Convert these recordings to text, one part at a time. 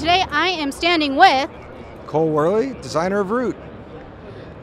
today I am standing with Wehrle, designer of Root.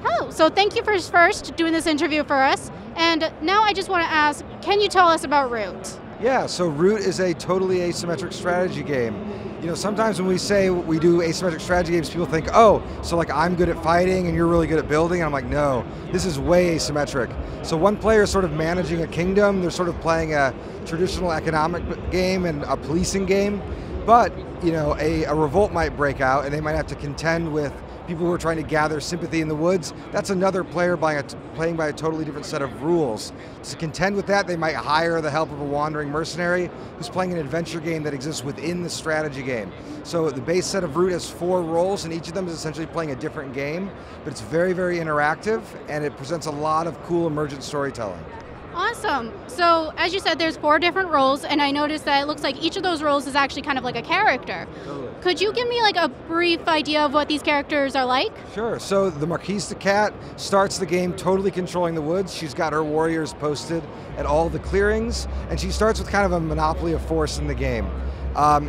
Oh, so thank you for first doing this interview for us. And now I just want to ask, can you tell us about Root? Yeah, so Root is a totally asymmetric strategy game. You know, sometimes when we say we do asymmetric strategy games, people think, oh, so like I'm good at fighting and you're really good at building. And I'm like, no, this is way asymmetric. So one player is sort of managing a kingdom. They're sort of playing a traditional economic game and a policing game. But, you know, a revolt might break out and they might have to contend with people who are trying to gather sympathy in the woods. That's another player playing by a totally different set of rules. To contend with that, they might hire the help of a wandering mercenary who's playing an adventure game that exists within the strategy game. So the base set of Root has 4 roles, and each of them is essentially playing a different game, but it's very, very interactive, and it presents a lot of cool emergent storytelling. Awesome. So as you said, there's 4 different roles, and I noticed that it looks like each of those roles is actually kind of like a character. Totally. Could you give me like a brief idea of what these characters are like? Sure. So the Marquise de Cat starts the game totally controlling the woods. She's got her warriors posted at all the clearings, and she starts with kind of a monopoly of force in the game.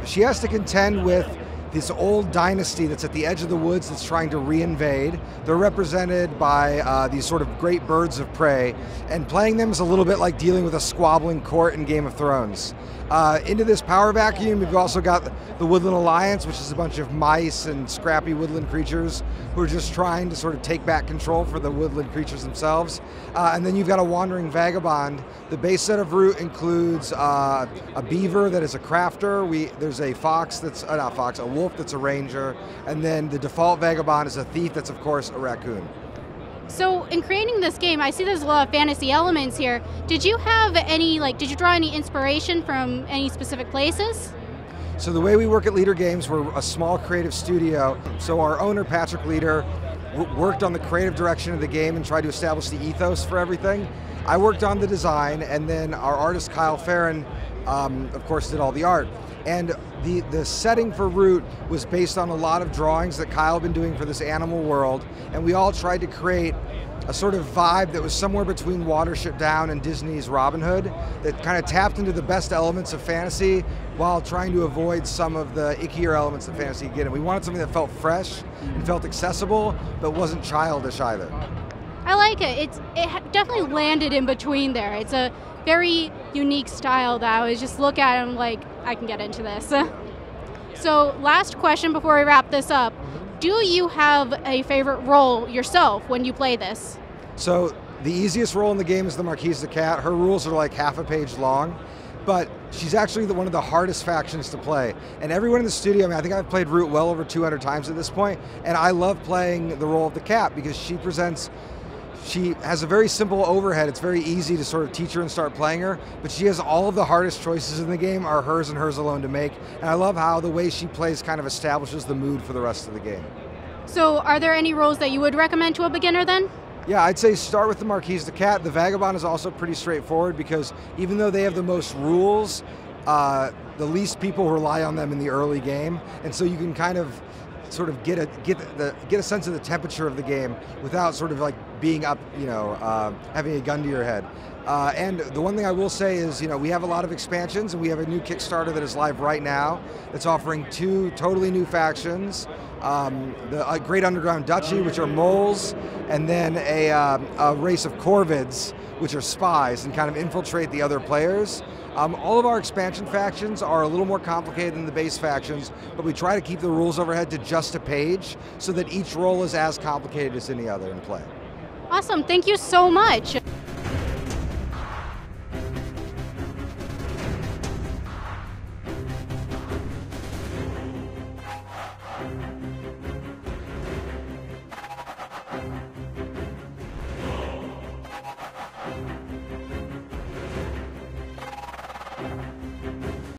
She has to contend with this old dynasty that's at the edge of the woods that's trying to reinvade. They're represented by these sort of great birds of prey, and playing them is a little bit like dealing with a squabbling court in Game of Thrones. Into this power vacuum, we've also got the Woodland Alliance, which is a bunch of mice and scrappy woodland creatures who are just trying to sort of take back control for the woodland creatures themselves. And then you've got a wandering vagabond. The base set of Root includes a beaver that is a crafter. There's a fox that's, not fox, a wolf that's a ranger. And then the default vagabond is a thief that's, of course, a raccoon. So in creating this game, I see there's a lot of fantasy elements here. Did you have any, did you draw any inspiration from any specific places? So the way we work at Leader Games, we're a small creative studio. So our owner, Patrick Leader, worked on the creative direction of the game and tried to establish the ethos for everything. I worked on the design, and then our artist, Kyle Farron, of course, did all the art. And the setting for Root was based on a lot of drawings that Kyle had been doing for this animal world, and we all tried to create a sort of vibe that was somewhere between Watership Down and Disney's Robin Hood, that kind of tapped into the best elements of fantasy while trying to avoid some of the ickier elements of fantasy again. And we wanted something that felt fresh and felt accessible, but wasn't childish either. I like it. It definitely landed in between there. It's a very unique style that I was just look at and I'm like, I can get into this. So last question before we wrap this up. Do you have a favorite role yourself when you play this? So the easiest role in the game is the Marquise de Cat. Her rules are like half a page long, but she's actually one of the hardest factions to play. And everyone in the studio, I mean, I think I've played Root well over 200 times at this point, and I love playing the role of the cat because she has a very simple overhead. It's very easy to sort of teach her and start playing her, but she has all of the hardest choices in the game are hers and hers alone to make. And I love how the way she plays kind of establishes the mood for the rest of the game. So are there any roles that you would recommend to a beginner then? Yeah, I'd say start with the Marquise de Cat. The Vagabond is also pretty straightforward because even though they have the most rules, the least people rely on them in the early game. And so you can kind of sort of get a sense of the temperature of the game without sort of like being up, you know, having a gun to your head. And the one thing I will say is, you know, we have a lot of expansions, and we have a new Kickstarter that is live right now that's offering 2 totally new factions. The Great Underground Duchy, which are moles, and then a race of corvids, which are spies and kind of infiltrate the other players. All of our expansion factions are a little more complicated than the base factions, but we try to keep the rules overhead to just a page so that each role is as complicated as any other in play. Awesome, thank you so much.